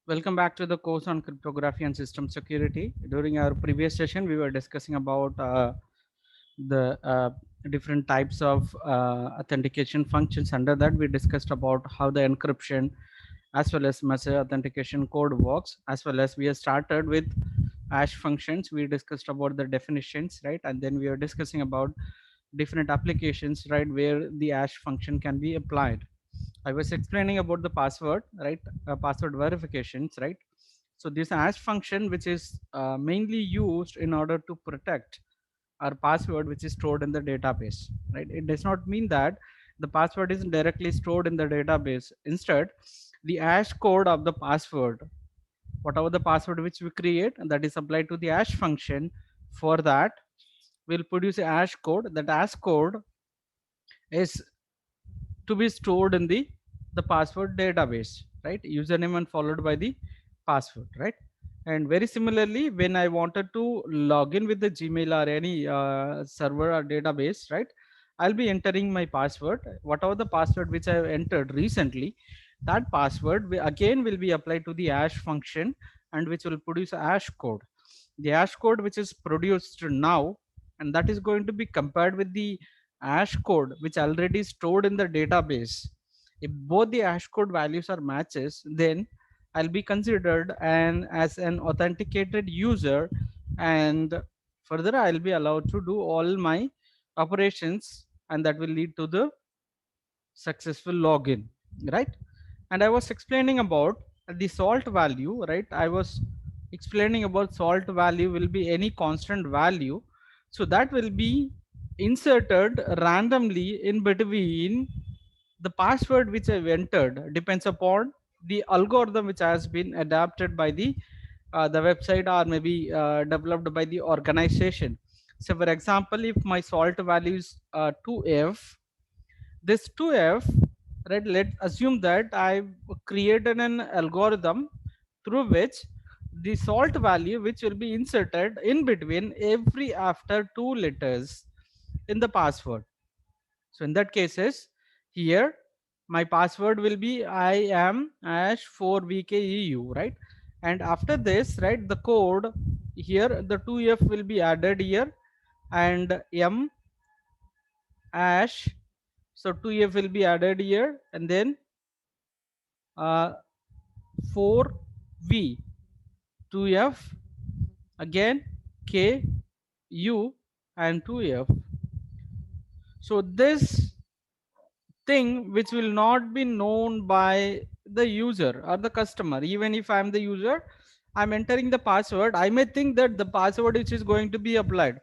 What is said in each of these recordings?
Welcome back to the course on cryptography and system security. During our previous session, we were discussing about the different types of authentication functions. Under that, we discussed about how the encryption as well as message authentication code works, as well as we have started with hash functions. We discussed about the definitions, right? And then we are discussing about different applications, right, where the hash function can be applied. I was explaining about the password, right? Password verifications, right? So this hash function, which is mainly used in order to protect our password, which is stored in the database, right? It does not mean that the password is directly stored in the database. Instead, the hash code of the password, whatever the password which we create, and that is applied to the hash function. For that, we'll produce a hash code. That hash code is to be stored in the password database, right? Username and followed by the password, right? And very similarly, when I wanted to log in with the Gmail or any server or database, right, I'll be entering my password, whatever the password which I have entered recently. That password again will be applied to the hash function, and which will produce a hash code. The hash code which is produced now, and that is going to be compared with the hash code which already stored in the database. If both the hash code values are matches, then I'll be considered as an authenticated user, and further I'll be allowed to do all my operations, and that will lead to the successful login, right? And I was explaining about the salt value, right? I was explaining about salt value will be any constant value, so that will be inserted randomly in between the password which I've entered. Depends upon the algorithm which has been adapted by the website, or maybe developed by the organization. So for example, if my salt value is 2f, this 2f, right, let's assume that I've created an algorithm through which the salt value which will be inserted in between every after two letters in the password. So in that cases, here my password will be I am ash 4vkeu, right? And after this, right, the code here, the 2f will be added here, and m ash, so 2f will be added here, and then 4v, 2f, again k u, and 2f. So this thing which will not be known by the user or the customer, even if I'm the user, I'm entering the password, I may think that the password which is going to be applied,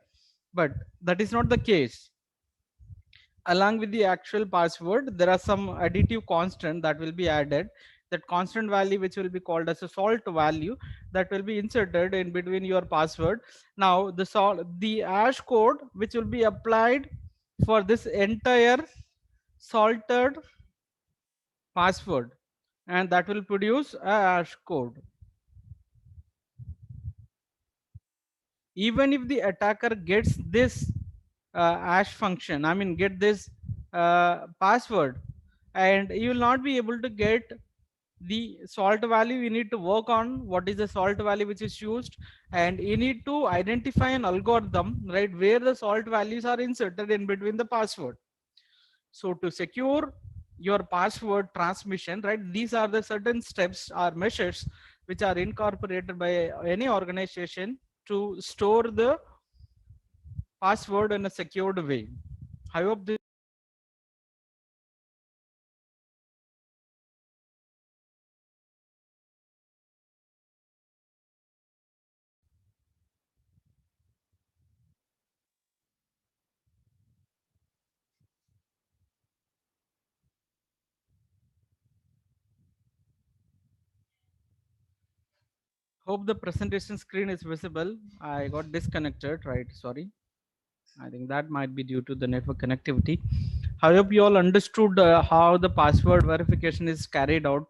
but that is not the case. Along with the actual password, there are some additive constant that will be added. That constant value, which will be called as a salt value, that will be inserted in between your password. Now the hash code which will be applied for this entire salted password, and that will produce a hash code. Even if the attacker gets this hash function, I mean get this password, and you will not be able to get the salt value. You need to work on what is the salt value which is used, and you need to identify an algorithm, right, where the salt values are inserted in between the password. So to secure your password transmission, right, these are the certain steps or measures which are incorporated by any organization to store the password in a secured way. I hope this. Hope the presentation screen is visible. I got disconnected, right? Sorry. I think that might be due to the network connectivity. I hope you all understood how the password verification is carried out,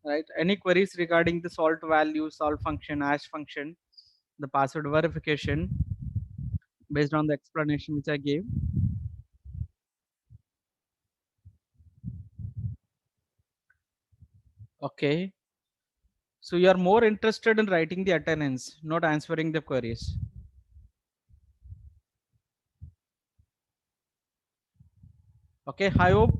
right? Any queries regarding the salt value, salt function, hash function, the password verification, based on the explanation which I gave? Okay. So you are more interested in writing the attendance, not answering the queries. Okay, I hope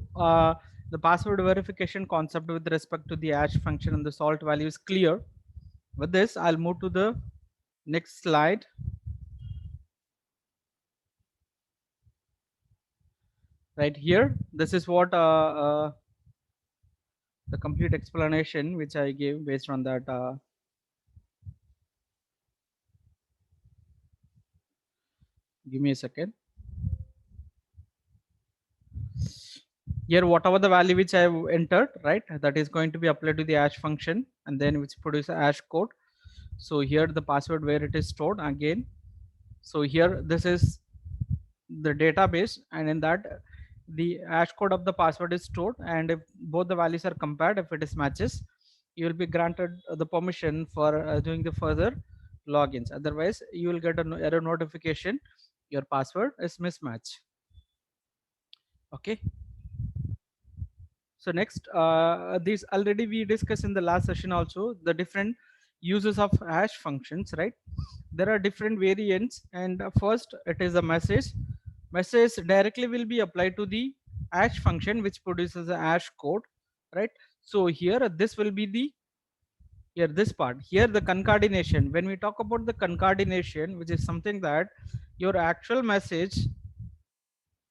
the password verification concept with respect to the hash function and the salt value is clear. With this, I'll move to the next slide. Right here, this is what the complete explanation which I gave based on that. Give me a second. Here, whatever the value which I have entered, right, that is going to be applied to the hash function and then which produce a hash code. So here the password where it is stored again. So here this is the database, and in that the hash code of the password is stored, and if both the values are compared, if it is matches, you will be granted the permission for doing the further logins. Otherwise you will get an error notification, your password is mismatched. Okay, so next these already we discussed in the last session also, the different uses of hash functions, right? There are different variants, and first it is a message directly will be applied to the hash function which produces a hash code, right? So here this will be the, here this part here, the concatenation. When we talk about the concatenation, which is something that your actual message,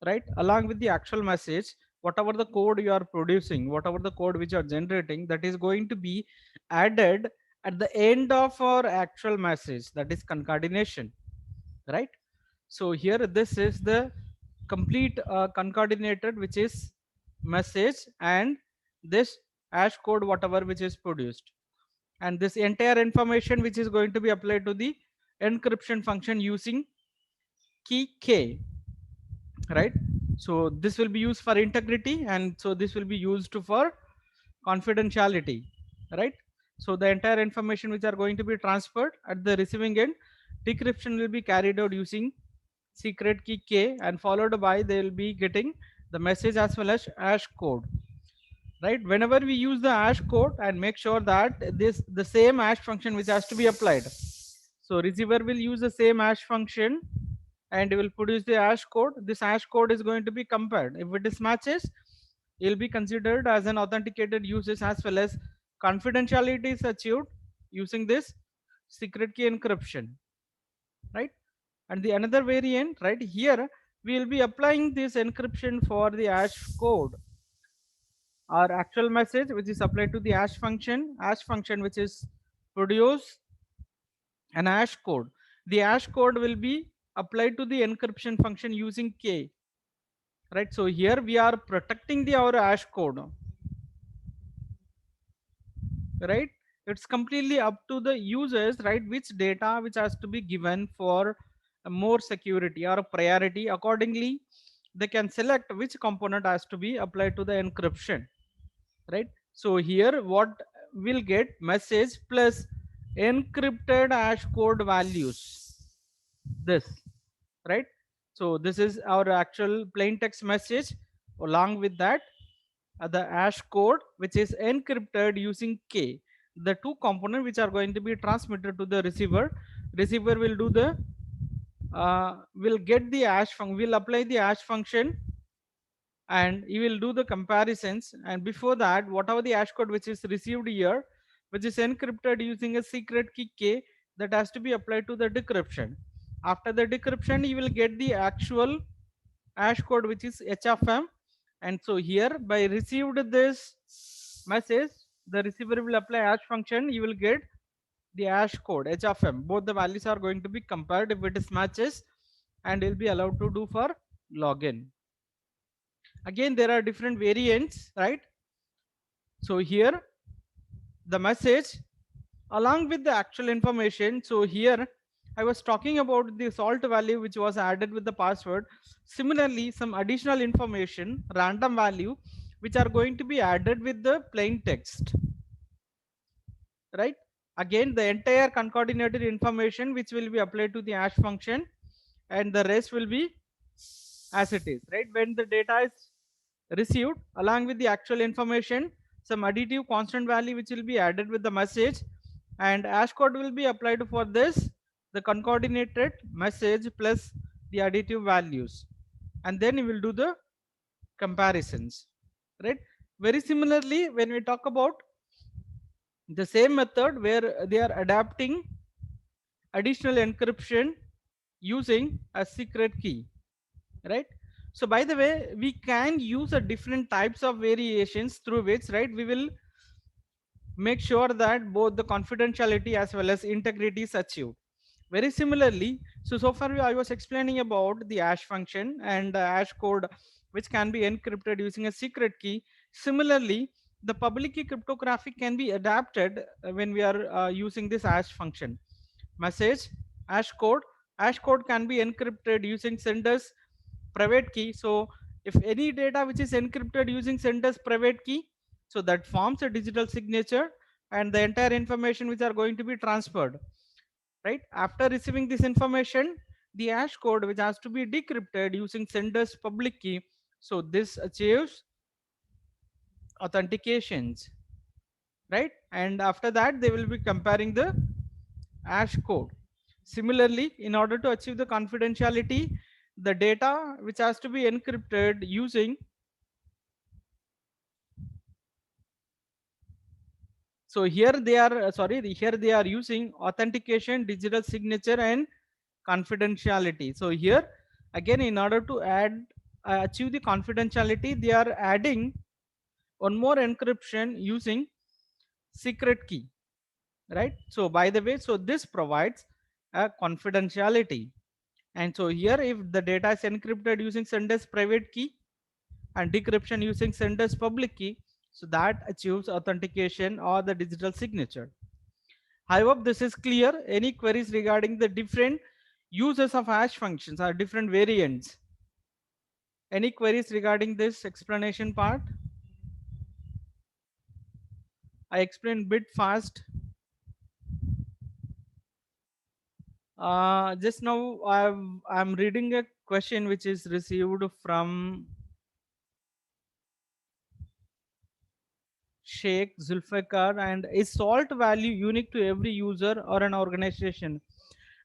right, along with the actual message, whatever the code you are producing, whatever the code which you are generating, that is going to be added at the end of our actual message, that is concatenation, right? So here this is the complete concatenated, which is message and this hash code whatever which is produced, and this entire information which is going to be applied to the encryption function using key k, right? So this will be used for integrity, and so this will be used for confidentiality, right? So the entire information which are going to be transferred at the receiving end, decryption will be carried out using secret key k, and followed by they will be getting the message as well as hash code, right? Whenever we use the hash code, and make sure that this the same hash function which has to be applied, so receiver will use the same hash function and will produce the hash code. This hash code is going to be compared. If it is matches, it will be considered as an authenticated usage, as well as confidentiality is achieved using this secret key encryption, right? And the another variant, right here, we will be applying this encryption for the hash code, our actual message which is applied to the hash function which is produce an hash code. The hash code will be applied to the encryption function using k, right? So here we are protecting the our hash code, right? It's completely up to the users, right, which data which has to be given for more security or priority. Accordingly they can select which component has to be applied to the encryption, right? So here what will get message plus encrypted hash code values, this, right? So this is our actual plain text message. Along with that, the hash code which is encrypted using k, the two components which are going to be transmitted to the receiver will do the will get the hash function, will apply the hash function, and you will do the comparisons. And before that, whatever the hash code which is received here, which is encrypted using a secret key k, that has to be applied to the decryption. After the decryption you will get the actual hash code which is h of m. And so here by received this message, the receiver will apply hash function, you will get the hash code h of m. Both the values are going to be compared. If it is matches, and you'll be allowed to do for login. Again there are different variants, right? So here the message along with the actual information. So here I was talking about the salt value which was added with the password. Similarly, some additional information, random value, which are going to be added with the plain text, right? Again the entire concatenated information which will be applied to the hash function, and the rest will be as it is, right? When the data is received along with the actual information, some additive constant value which will be added with the message, and hash code will be applied for this, the concatenated message plus the additive values, and then you will do the comparisons, right? Very similarly, when we talk about the same method where they are adapting additional encryption using a secret key, right? So by the way, we can use a different types of variations through which, right, we will make sure that both the confidentiality as well as integrity is achieved. Very similarly, so far I was explaining about the hash function and hash code which can be encrypted using a secret key. Similarly, the public key cryptography can be adapted when we are using this hash function. Message, hash code. Hash code can be encrypted using sender's private key. So if any data which is encrypted using sender's private key, so that forms a digital signature, and the entire information which are going to be transferred, right? After receiving this information, the hash code which has to be decrypted using sender's public key, so this achieves authentications, right? And after that they will be comparing the hash code. Similarly, in order to achieve the confidentiality, the data which has to be encrypted using, so here they are here they are using authentication, digital signature, and confidentiality. So here again, in order to add achieve the confidentiality, they are adding one more encryption using secret key, right? So by the way, so this provides a confidentiality. And so here, if the data is encrypted using sender's private key and decryption using sender's public key, so that achieves authentication or the digital signature. I hope this is clear. Any queries regarding the different uses of hash functions or different variants? Any queries regarding this explanation part? I explained bit fast. Just now I'm reading a question which is received from Sheikh Zulfikar, and is salt value unique to every user or an organization?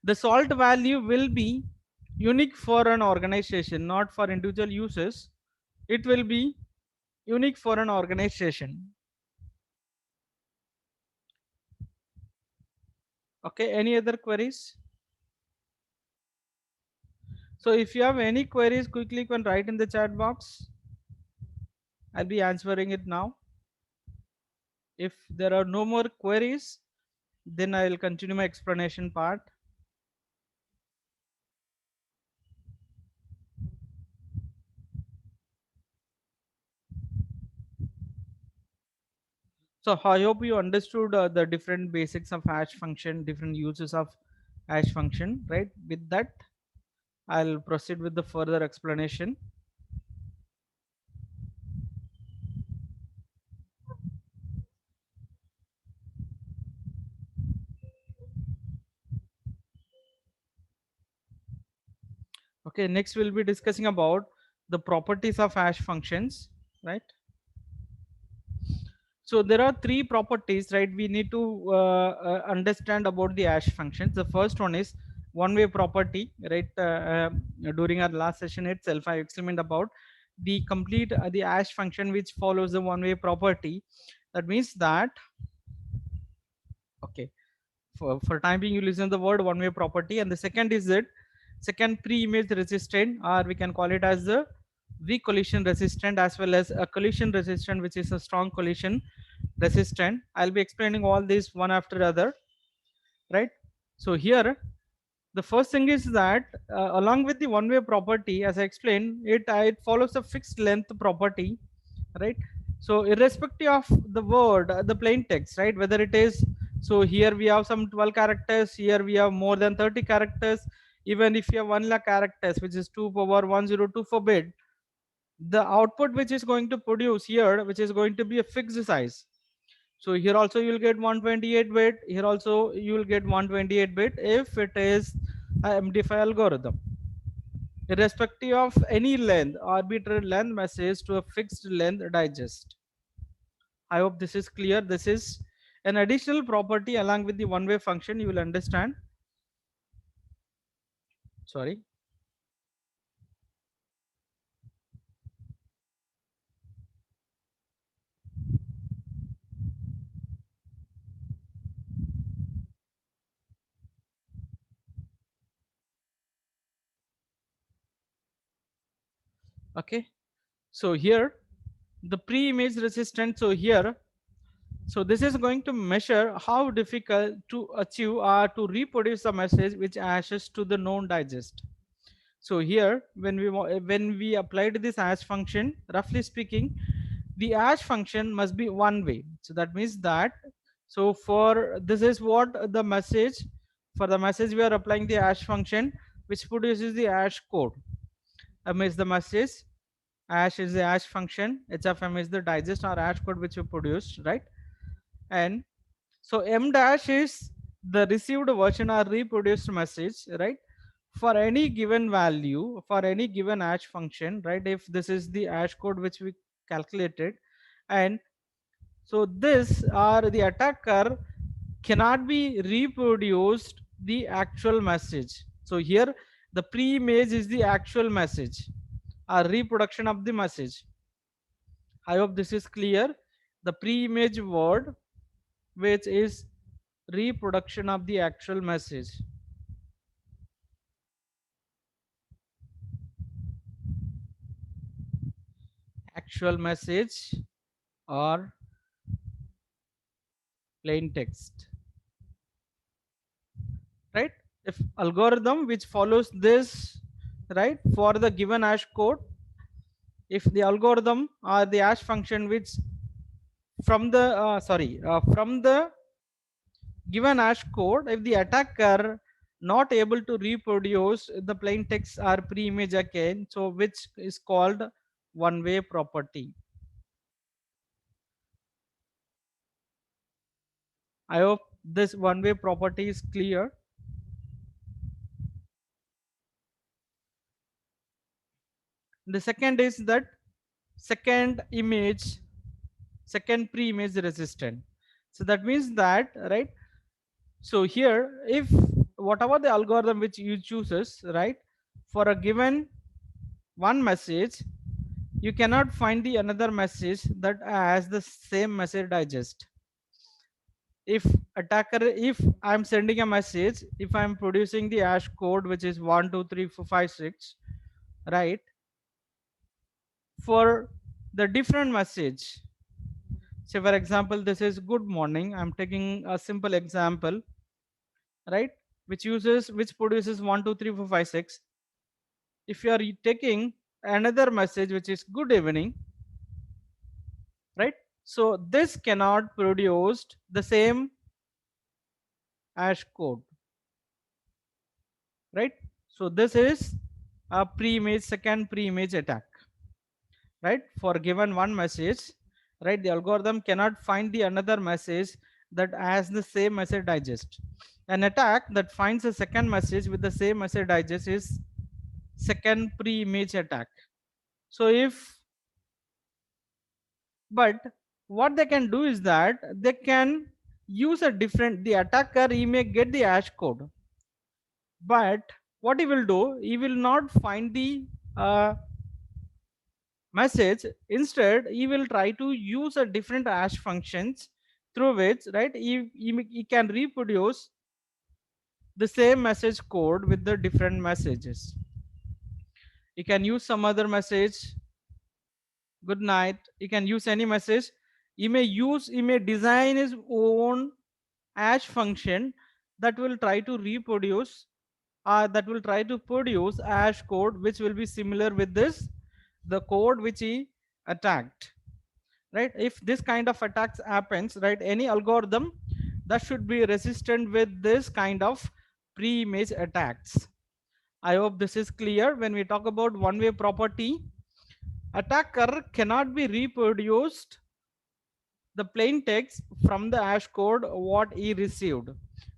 The salt value will be unique for an organization, not for individual users. It will be unique for an organization. Okay, any other queries? So if you have any queries, quickly you can write in the chat box. I'll be answering it now. If there are no more queries, then I'll continue my explanation part. So I hope you understood the different basics of hash function, different uses of hash function, right? With that, I'll proceed with the further explanation. Okay, next we'll be discussing about the properties of hash functions, right? So there are three properties, right? We need to understand about the hash functions. The first one is one-way property, right? During our last session itself, I explained about the complete the hash function which follows the one-way property. That means that, okay, for time being, you listen the word one-way property, and the second is that second pre-image resistant, or we can call it as the weak collision resistant, as well as a collision resistant, which is a strong collision resistant. I'll be explaining all these one after the other, right? So here the first thing is that along with the one-way property, as I explained, it follows a fixed length property, right? So irrespective of the word, the plain text, right, whether it is, so here we have some 12 characters, here we have more than 30 characters, even if you have 1 lakh characters, which is 2 power 1024 bit, the output which is going to produce here, which is going to be a fixed size. So here also you will get 128 bit, here also you will get 128 bit if it is a MD5 algorithm, irrespective of any length, arbitrary length message to a fixed length digest. I hope this is clear. This is An additional property along with the one-way function you will understand. Sorry. Okay. So here the pre-image resistance. So here, so this is going to measure how difficult to achieve or to reproduce the message which hashes to the known digest. So here, when we applied this hash function, roughly speaking, the hash function must be one way. So that means that, so for this is what the message, for the message we are applying the hash function which produces the hash code. M is the message, hash is the hash function, h of m is the digest or hash code which we produced, right? And so m dash is the received version or reproduced message, right? For any given value, for any given hash function, right? If this is the hash code which we calculated, and so this or the attacker cannot be reproduced the actual message. So here the pre-image is the actual message, a reproduction of the message. I hope this is clear. The pre-image word which is reproduction of the actual message. Actual message or plain text, right? If algorithm which follows this, right, for the given hash code, if the algorithm or the hash function which from the from the given hash code, if the attacker not able to reproduce the plain text or pre-image again, so which is called one-way property. I hope this one-way property is clear. The second is that second image, second pre-image resistant. So that means that, right? So here, if whatever the algorithm which you chooses, right, for a given one message, you cannot find the another message that has the same message digest. If attacker, if I'm sending a message, if I'm producing the hash code which is 1 2 3 4 5 6, right, for the different message, say for example this is good morning, I'm taking a simple example, right, which produces 1 2 3 4 5 6. If you are taking another message which is good evening, right, so this cannot produce the same hash code, right? So this is a pre-image, second pre-image attack, right? For given one message, right, the algorithm cannot find the another message that has the same message digest. An attack that finds a second message with the same message digest is second pre-image attack. So if, but what they can do is that they can use a different, the attacker, he may get the hash code, but what he will do, he will not find the uh, message. Instead he will try to use a different hash functions through which, right, he can reproduce the same message code with the different messages. He can use some other message, good night, he can use any message. He may design his own hash function that will try to reproduce, that will try to produce hash code which will be similar with this, the code which he attacked, right? If this kind of attacks happens, right, any algorithm that should be resistant with this kind of pre-image attacks. I hope this is clear. When we talk about one-way property, attacker cannot be reproduced the plain text from the hash code what he received.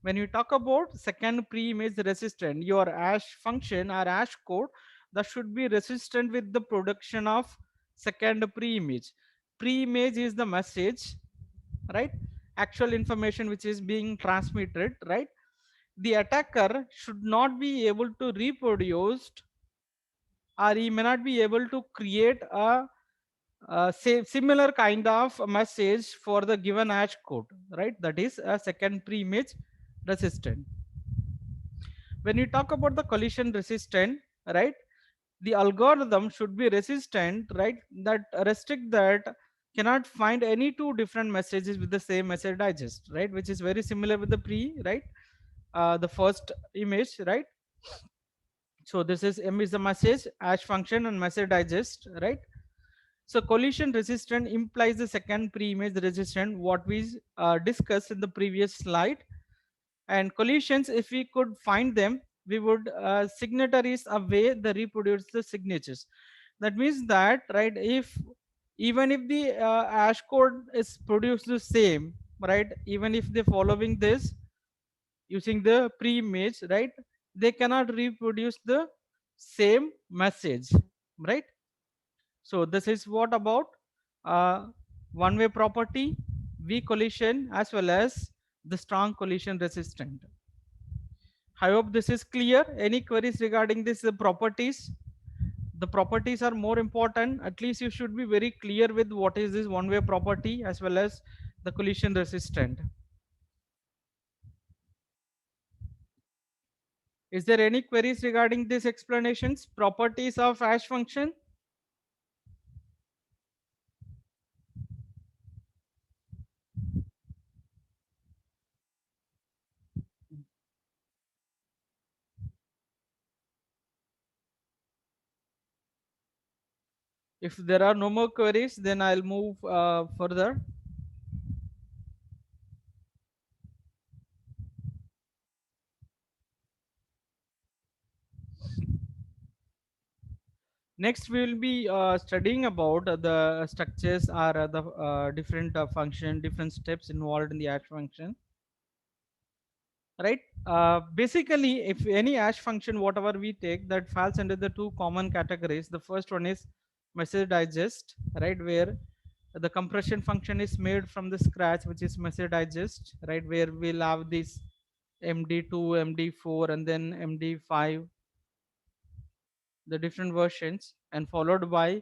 When you talk about second pre-image resistant, your hash function or hash code that should be resistant with the production of second pre-image. Pre-image is the message, right? actual information which is being transmitted, right? The attacker should not be able to reproduce, or he may not be able to create a say similar kind of message for the given hash code, right? That is a second pre-image resistant. When you talk about the collision resistant, right, the algorithm should be resistant, right, that restrict that cannot find any two different messages with the same message digest, right, which is very similar with the pre, right, the first image, right? So this is m is the message hash function and message digest, right? So collision resistant implies the second pre-image resistant what we discussed in the previous slide. And collisions, if we could find them, we would signatories away the reproduce the signatures. That means that, right, if even if the hash code is produced the same, right, even if they following this using the pre-image, right, they cannot reproduce the same message, right? So this is what about uh, one-way property, weak collision, as well as the strong collision resistant. I hope this is clear. Any queries regarding this properties? The properties are more important. At least you should be very clear with what is this one-way property as well as the collision resistant. Is there any queries regarding these explanations? Properties of hash function? If there are no more queries, then I'll move further. Next, we will be studying about the structures or the different function, different steps involved in the hash function. Right? Basically, if any hash function, whatever we take, that falls under the two common categories. The first one is message digest, right? Where the compression function is made from the scratch, which is message digest, right? Where we'll have this MD2, MD4, and then MD5, the different versions, and followed by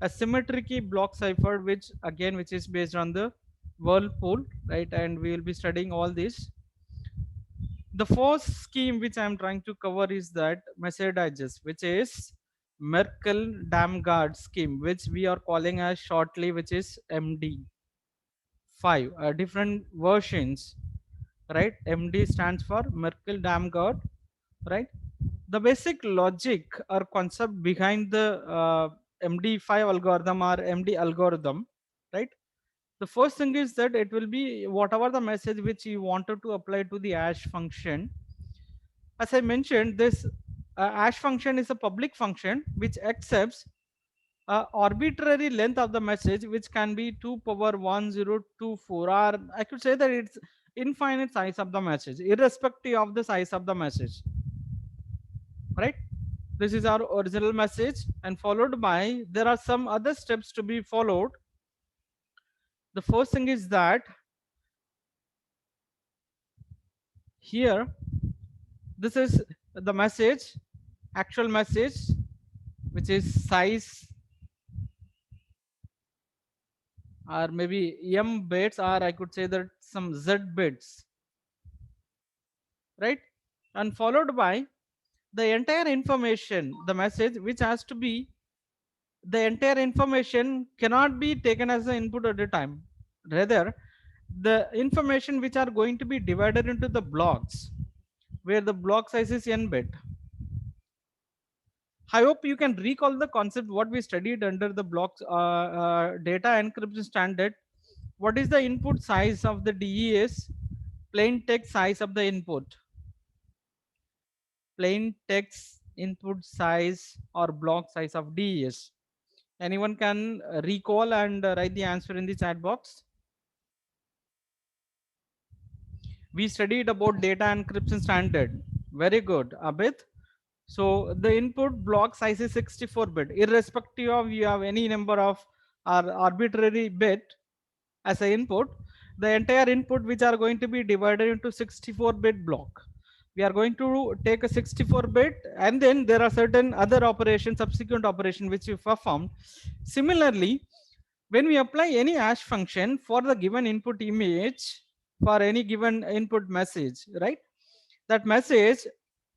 a symmetry key block cipher, which again which is based on the whirlpool, right? And we will be studying all this. The first scheme which I am trying to cover is that message digest, which is Merkle Damgard scheme, which we are calling as shortly, which is MD5, different versions, right? MD stands for Merkle Damgard, right? The basic logic or concept behind the MD5 algorithm or MD algorithm, right? The first thing is that it will be whatever the message which you wanted to apply to the hash function. As I mentioned, this hash function is a public function which accepts arbitrary length of the message, which can be 2 power 1024, or I could say that it's infinite size of the message, irrespective of the size of the message, right? This is our original message, and followed by there are some other steps to be followed. The first thing is that here, this is the message, actual message, which is size, or maybe m bits, or I could say that some z bits, right? And followed by the entire information, the message which has to be, the entire information cannot be taken as an input at a time. Rather, the information which are going to be divided into the blocks, where the block size is n bit. I hope you can recall the concept what we studied under the blocks data encryption standard. What is the input size of the DES? Plain text size of the input. Plain text input size or block size of DES. Anyone can recall and write the answer in the chat box. We studied about data encryption standard. Very good, Abid. So the input block size is 64 bit, irrespective of you have any number of arbitrary bit as an input. the entire input which are going to be divided into 64-bit block. We are going to take a 64-bit, and then there are certain other operations, subsequent operation which we perform. Similarly, when we apply any hash function for the given input image, for any given input message, right, that message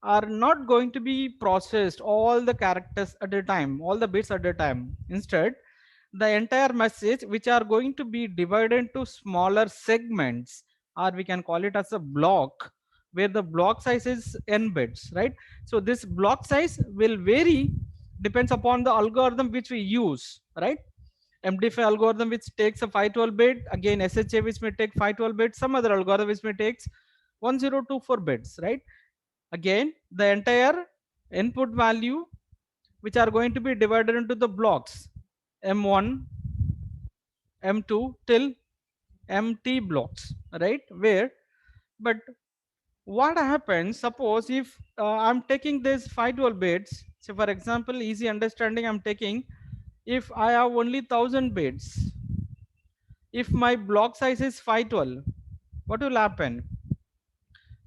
are not going to be processed all the characters at a time, all the bits at a time. Instead, the entire message which are going to be divided into smaller segments, or we can call it as a block, where the block size is n bits, right? So this block size will vary, depends upon the algorithm which we use, right? MD5 algorithm which takes a 512 bit, again SHA which may take 512 bits, some other algorithm which may takes 1024 bits, right? Again, the entire input value which are going to be divided into the blocks M1, M2 till MT blocks, right? Where, but what happens, suppose if I'm taking this 512 bits, so for example, easy understanding, I'm taking, if I have only 1000 bits, if my block size is 512, what will happen?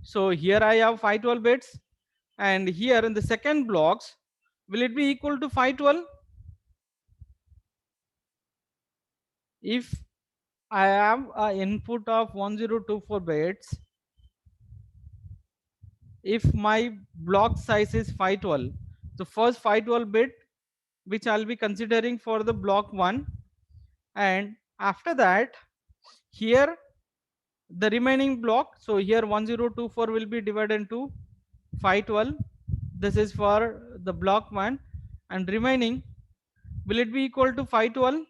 So here I have 512 bits, and here in the second blocks, will it be equal to 512? If I have an input of 1024 bits, if my block size is 512, the first 512 bit which I'll be considering for the block 1, and after that here the remaining block, so here 1024 will be divided into 512, this is for the block 1, and remaining, will it be equal to 512?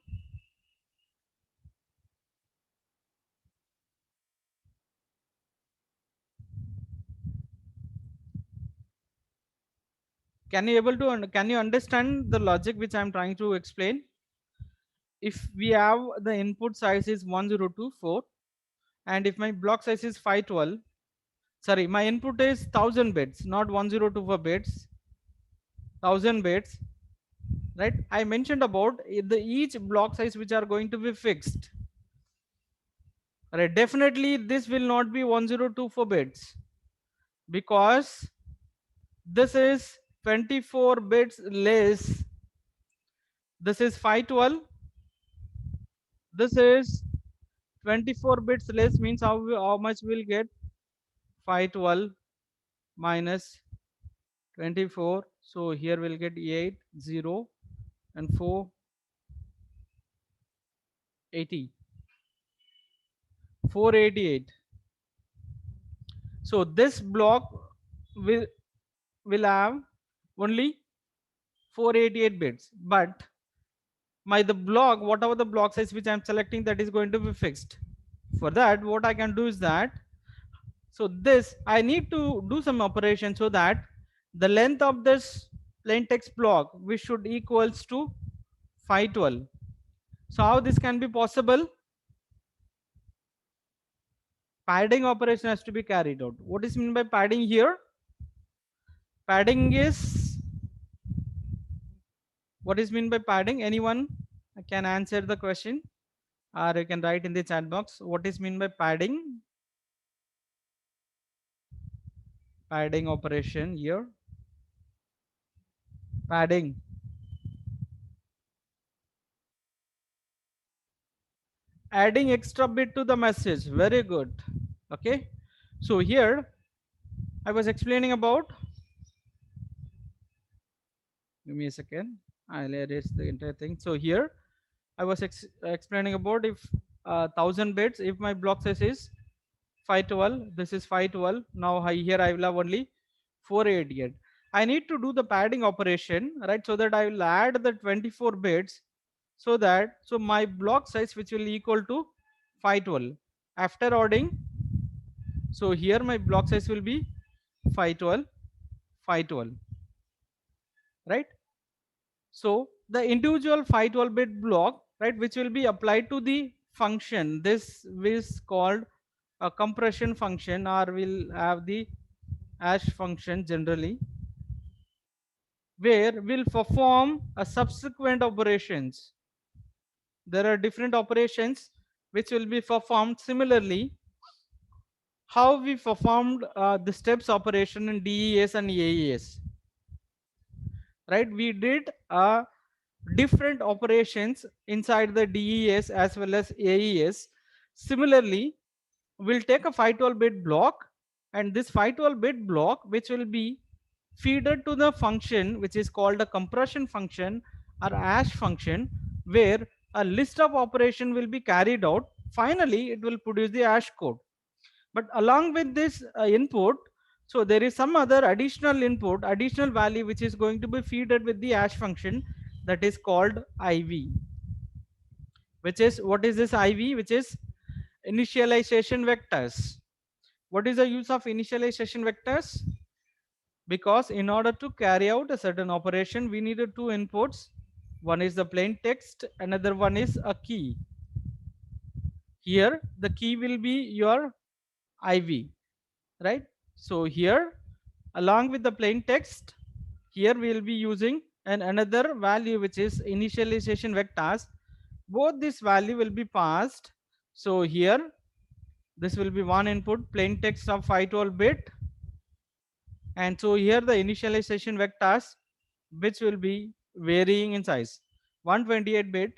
Can you able to can you understand the logic which I'm trying to explain? If we have the input size is 1024, and if my block size is 512, sorry, my input is 1000 bits, not 1024 bits, 1000 bits, right? I mentioned about the each block size which are going to be fixed, right? Definitely this will not be 1024 bits, because this is 24 bits less, this is 512, this is 24 bits less, means how much we'll get? 512 minus 24, so here we'll get 8 0 and 480, 488. So this block will have only 488 bits, but my the block, whatever the block size which I'm selecting, that is going to be fixed. For that, what I can do is that, so this I need to do some operation so that the length of this plain text block which should equals to 512. So how this can be possible? Padding operation has to be carried out. What is meant by padding here? Padding is, what is meant by padding? Anyone can answer the question, or you can write in the chat box. What is meant by padding? Padding operation here. Padding. Adding extra bit to the message. Very good. Okay. So here I was explaining about. Give me a second. I'll erase the entire thing. So here I was explaining about if 1000 bits, if my block size is 512, this is 512. Now here I will have only 488. I need to do the padding operation, right? So that I will add the 24 bits, so that, so my block size which will equal to 512. After adding, so here my block size will be 512, 512, right? So the individual 512 bit block, right, which will be applied to the function, this is called a compression function, or will have the hash function generally, where we'll perform a subsequent operations. There are different operations which will be performed similarly how we performed the steps operation in DES and AES, right? We did different operations inside the DES as well as AES. Similarly, we'll take a 512-bit block, and this 512-bit block, which will be feeder to the function which is called a compression function or hash function, where a list of operation will be carried out. Finally, it will produce the hash code. But along with this input, so there is some other additional input, additional value which is going to be feeded with the hash function, that is called IV, which is, what is this IV? Which is initialization vectors. What is the use of initialization vectors? Because in order to carry out a certain operation, we needed two inputs. One is the plain text, another one is a key. Here the key will be your IV, right? So here, along with the plain text, here we will be using another value which is initialization vectors. Both this value will be passed. So here this will be one input, plain text of 512-bit, and so here the initialization vectors which will be varying in size, 128-bit.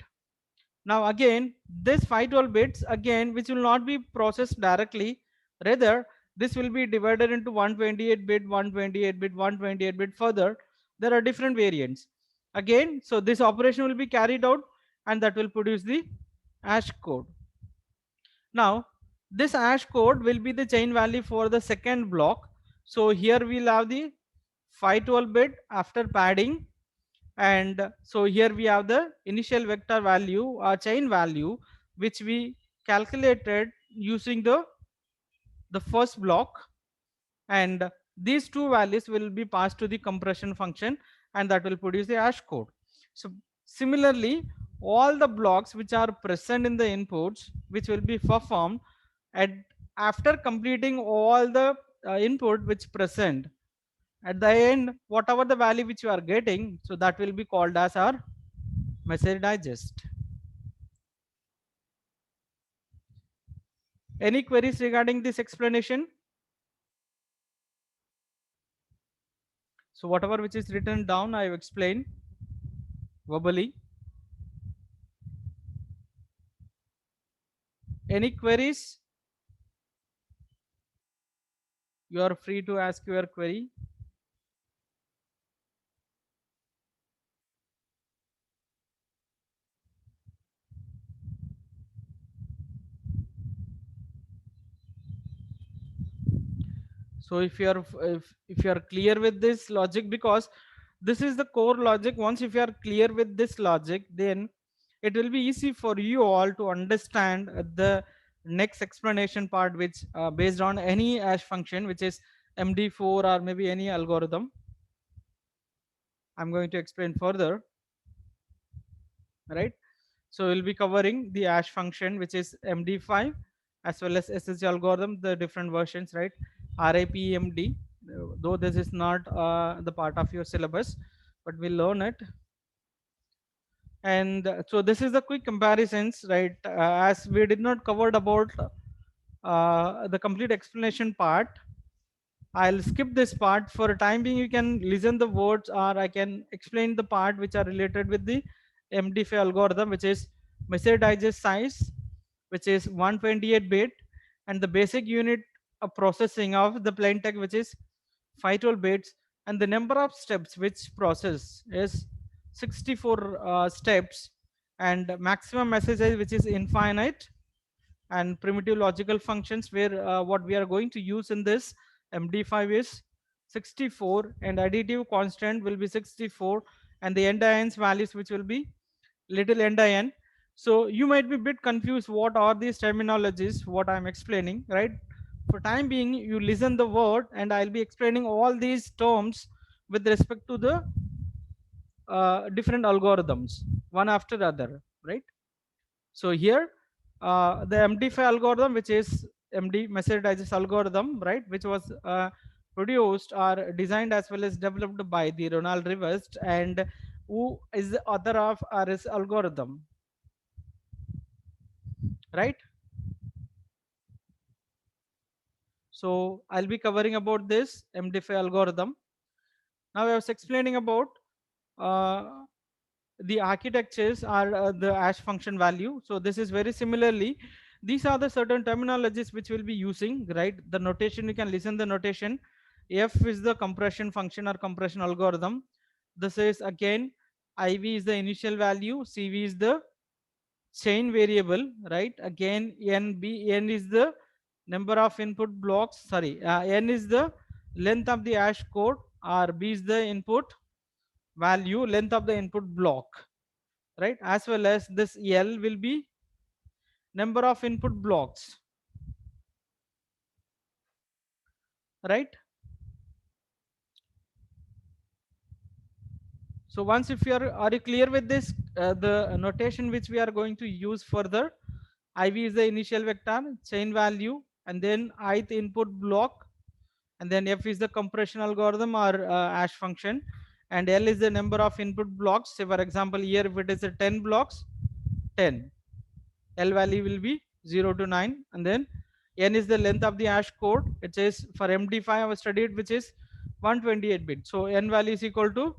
Now again, this 512 bits again, which will not be processed directly, rather this will be divided into 128-bit, 128-bit, 128-bit. Further, there are different variants. Again, so this operation will be carried out, and that will produce the hash code. Now, this hash code will be the chain value for the second block. So here we'll have the 512-bit after padding, and so here we have the initial vector value or chain value which we calculated using the first block, and these two values will be passed to the compression function, and that will produce the hash code. So similarly, all the blocks which are present in the inputs which will be performed, and after completing all the input which present, at the end whatever the value which you are getting, so that will be called as our message digest. Any queries regarding this explanation? So whatever which is written down, I have explained verbally. Any queries? You are free to ask your query. So if you are if you are clear with this logic, because this is the core logic, once if you are clear with this logic, then it will be easy for you all to understand the next explanation part, which based on any hash function which is MD4 or maybe any algorithm. I'm going to explain further, right? So we'll be covering the hash function which is MD5 as well as SSG algorithm, the different versions, right? RIPMD, though this is not the part of your syllabus, but we'll learn it. And so this is the quick comparisons, right? As we did not covered about the complete explanation part, I'll skip this part. For a time being, you can listen the words, or I can explain the part which are related with the MD5 algorithm, which is message digest size, which is 128-bit, and the basic unit of processing of the plain text, which is 512 bits, and the number of steps which process is 64 steps, and maximum message size which is infinite, and primitive logical functions where what we are going to use in this MD5 is 64, and additive constant will be 64, and the endians values which will be little endian. So you might be a bit confused what are these terminologies what I'm explaining, right? For time being, you listen the word, and I'll be explaining all these terms with respect to the different algorithms one after the other, right? So here the MD5 algorithm, which is MD message digest algorithm, right, which was produced or designed as well as developed by the Ronald Rivest, and who is the author of RS algorithm, right? So I'll be covering about this MD5 algorithm. Now I was explaining about uh, the architectures are the hash function value. So this is very similarly, these are the certain terminologies which we'll be using, right? The notation, you can listen the notation. F is the compression function or compression algorithm. This is again, IV is the initial value, CV is the chain variable, right? Again, N is the number of input blocks, sorry, N is the length of the hash code, or B is the input value, length of the input block, right? As well as this L will be number of input blocks, right? So once if you are you clear with this, the notation which we are going to use further, IV is the initial vector, chain value, and then ith input block, and then F is the compression algorithm or hash function, and L is the number of input blocks. Say for example, here if it is a 10 blocks, 10, L value will be 0 to 9, and then N is the length of the hash code. It says for MD5 I was studied, which is 128 bit. So N value is equal to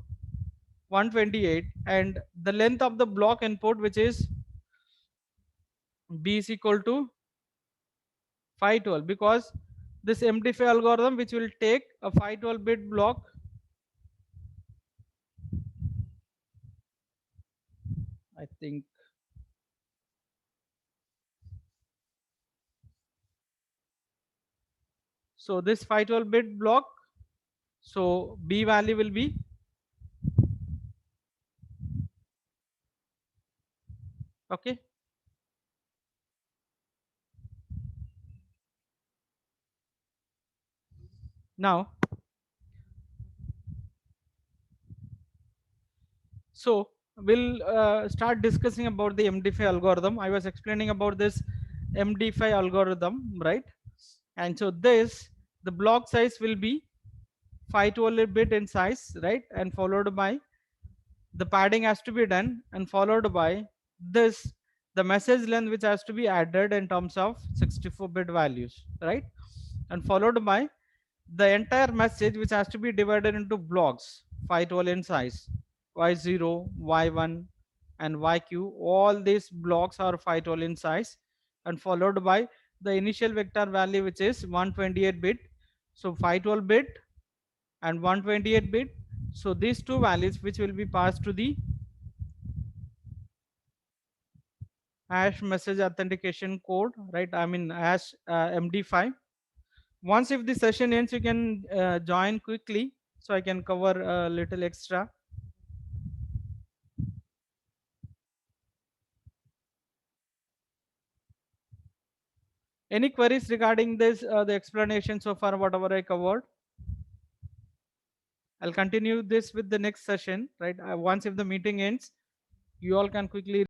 128, and the length of the block input, which is B, is equal to 512, because this MD5 algorithm which will take a 512 bit block, I think. So this 512 bit block, so B value will be, okay. Now, so we'll start discussing about the MD5 algorithm. I was explaining about this MD5 algorithm, right? And so this, the block size will be 512 bit in size, right? And followed by the padding has to be done, and followed by this, the message length which has to be added in terms of 64 bit values, right? And followed by the entire message which has to be divided into blocks 512 in size, y0, y1, and yq. All these blocks are 512 in size, and followed by the initial vector value which is 128 bit. So 512 bit and 128 bit. So these two values which will be passed to the hash message authentication code, right? I mean hash MD5. Once if the session ends, you can join quickly, so I can cover a little extra. Any queries regarding this, the explanation so far, whatever I covered? I'll continue this with the next session, right? Once if the meeting ends, you all can quickly